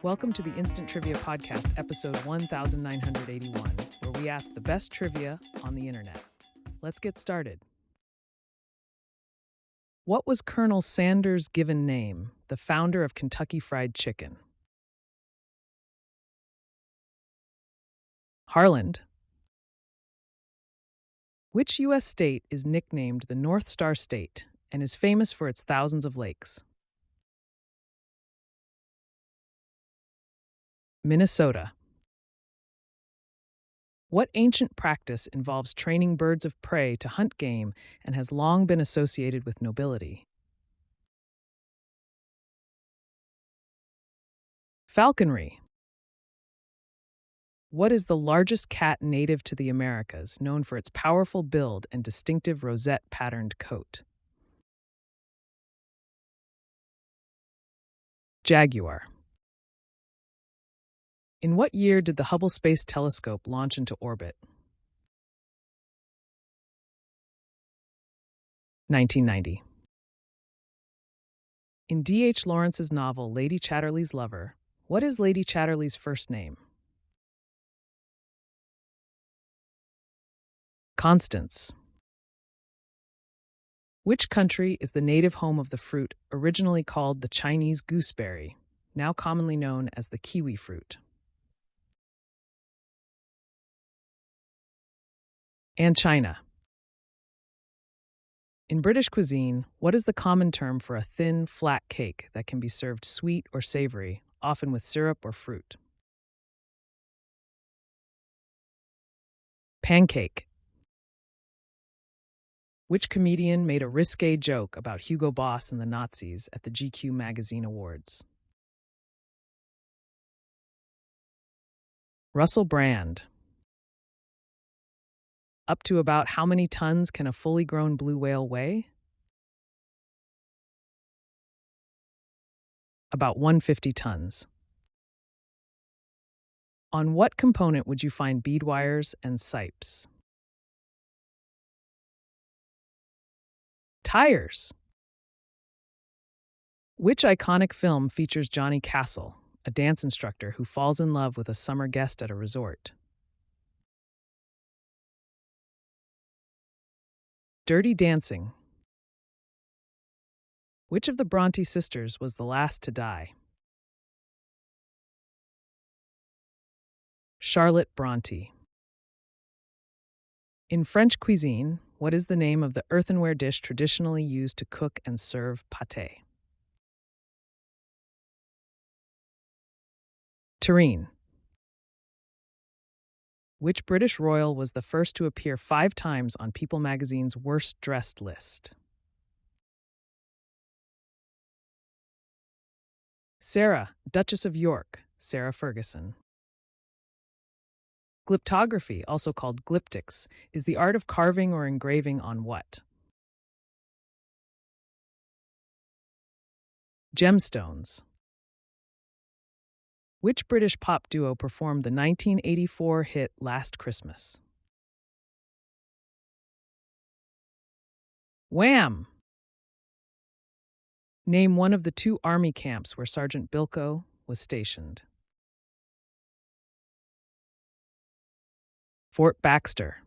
Welcome to the Instant Trivia Podcast, episode 1981, where we ask the best trivia on the internet. Let's get started. What was Colonel Sanders' given name, the founder of Kentucky Fried Chicken? Harland. Which U.S. state is nicknamed the North Star State and is famous for its thousands of lakes? Minnesota. What ancient practice involves training birds of prey to hunt game and has long been associated with nobility? Falconry. What is the largest cat native to the Americas, known for its powerful build and distinctive rosette-patterned coat? Jaguar. In what year did the Hubble Space Telescope launch into orbit? 1990. In D.H. Lawrence's novel Lady Chatterley's Lover, what is Lady Chatterley's first name? Constance. Which country is the native home of the fruit originally called the Chinese gooseberry, now commonly known as the kiwi fruit? And China. In British cuisine, what is the common term for a thin, flat cake that can be served sweet or savory, often with syrup or fruit? Pancake. Which comedian made a risque joke about Hugo Boss and the Nazis at the GQ Magazine Awards? Russell Brand. Up to about how many tons can a fully grown blue whale weigh? About 150 tons. On what component would you find bead wires and sipes? Tires. Which iconic film features Johnny Castle, a dance instructor who falls in love with a summer guest at a resort? Dirty Dancing. Which of the Bronte sisters was the last to die? Charlotte Bronte. In French cuisine, what is the name of the earthenware dish traditionally used to cook and serve pâté? Terrine. Which British royal was the first to appear 5 times on People magazine's worst dressed list? Sarah, Duchess of York, Sarah Ferguson. Glyptography, also called glyptics, is the art of carving or engraving on what? Gemstones. Which British pop duo performed the 1984 hit Last Christmas? Wham! Name one of the 2 army camps where Sergeant Bilko was stationed. Fort Baxter.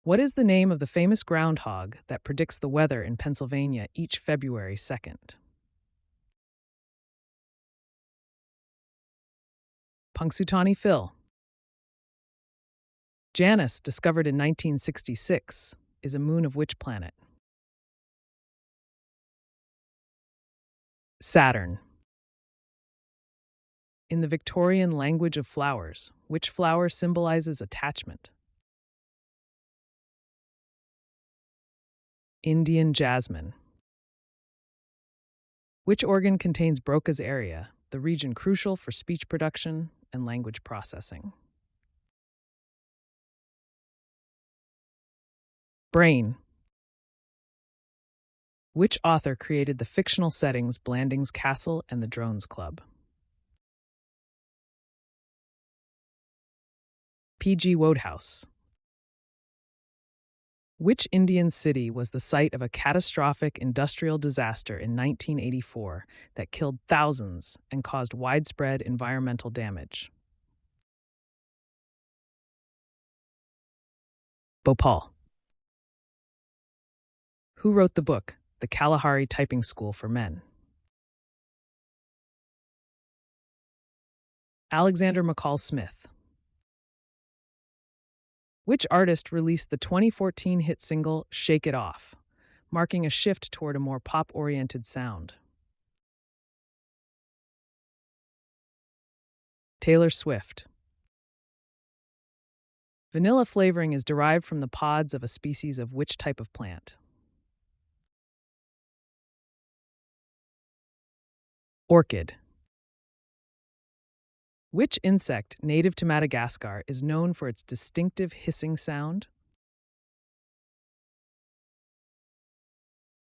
What is the name of the famous groundhog that predicts the weather in Pennsylvania each February 2nd? Punxsutawney Phil. Janus, discovered in 1966, is a moon of which planet? Saturn. In the Victorian language of flowers, which flower symbolizes attachment? Indian jasmine. Which organ contains Broca's area, the region crucial for speech production and language processing? Brain. Which author created the fictional settings Blandings Castle and the Drones Club? P.G. Wodehouse. Which Indian city was the site of a catastrophic industrial disaster in 1984 that killed thousands and caused widespread environmental damage? Bhopal. Who wrote the book, The Kalahari Typing School for Men? Alexander McCall Smith. Which artist released the 2014 hit single Shake It Off, marking a shift toward a more pop-oriented sound? Taylor Swift. Vanilla flavoring is derived from the pods of a species of which type of plant? Orchid. Which insect native to Madagascar is known for its distinctive hissing sound?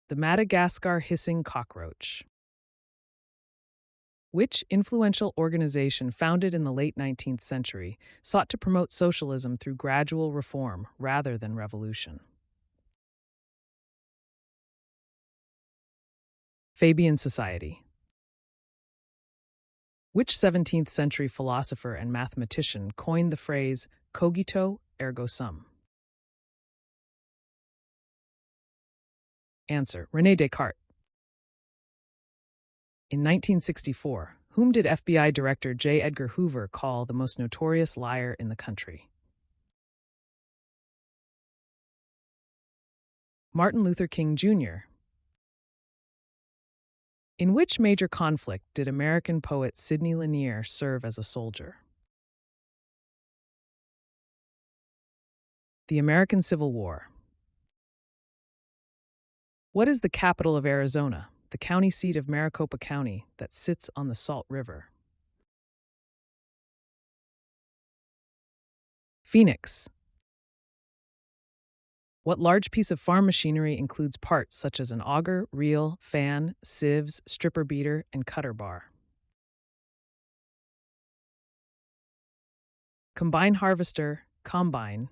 The Madagascar hissing cockroach. Which influential organization founded in the late 19th century sought to promote socialism through gradual reform rather than revolution? Fabian Society. Which 17th century philosopher and mathematician coined the phrase cogito ergo sum? Answer: René Descartes. In 1964, whom did FBI Director J. Edgar Hoover call the most notorious liar in the country? Martin Luther King Jr. In which major conflict did American poet Sidney Lanier serve as a soldier? The American Civil War. What is the capital of Arizona, the county seat of Maricopa County that sits on the Salt River? Phoenix. What large piece of farm machinery includes parts such as an auger, reel, fan, sieves, stripper beater, and cutter bar? Combine harvester, combine.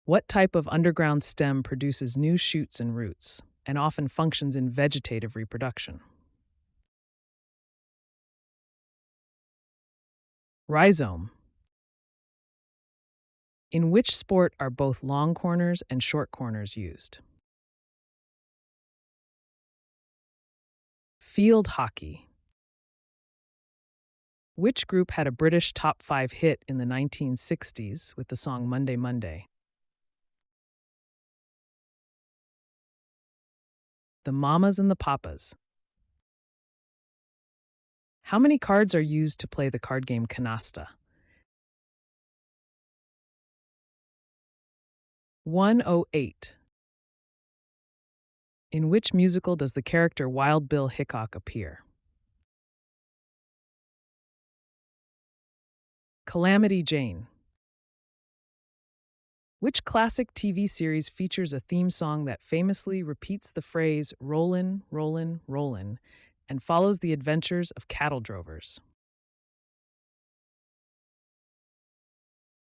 What type of underground stem produces new shoots and roots, and often functions in vegetative reproduction? Rhizome. In which sport are both long corners and short corners used? Field hockey. Which group had a British top 5 hit in the 1960s with the song Monday Monday? The Mamas and the Papas. How many cards are used to play the card game Canasta? 108. In which musical does the character Wild Bill Hickok appear? Calamity Jane. Which classic TV series features a theme song that famously repeats the phrase "Rollin', rollin', rollin'" and follows the adventures of cattle drovers?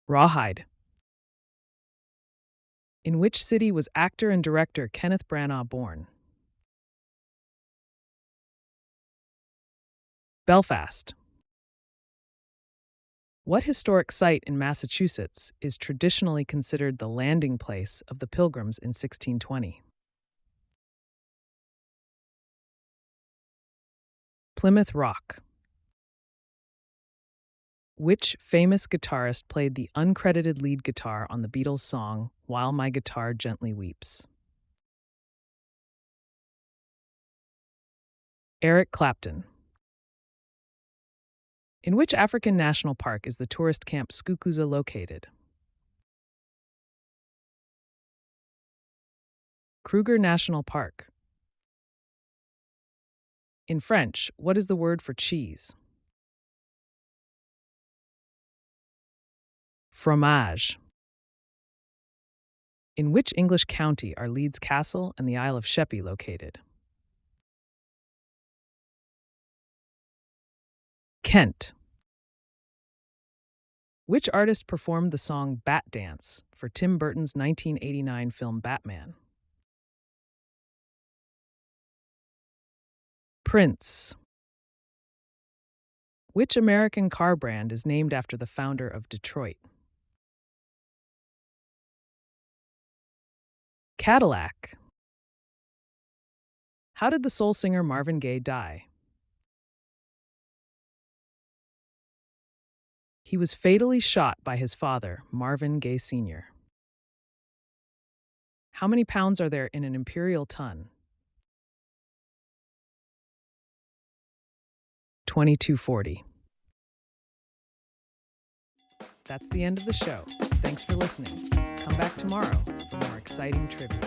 Rawhide. In which city was actor and director Kenneth Branagh born? Belfast. What historic site in Massachusetts is traditionally considered the landing place of the Pilgrims in 1620? Plymouth Rock. Which famous guitarist played the uncredited lead guitar on the Beatles' song While My Guitar Gently Weeps? Eric Clapton. In which African national park is the tourist camp Skukuza located? Kruger National Park. In French, what is the word for cheese? Fromage. In which English county are Leeds Castle and the Isle of Sheppey located? Kent. Which artist performed the song Bat Dance for Tim Burton's 1989 film Batman? Prince. Which American car brand is named after the founder of Detroit? Cadillac. How did the soul singer Marvin Gaye die? He was fatally shot by his father, Marvin Gaye Sr. How many pounds are there in an imperial ton? 2240. That's the end of the show. Thanks for listening. Come back tomorrow for more exciting trivia.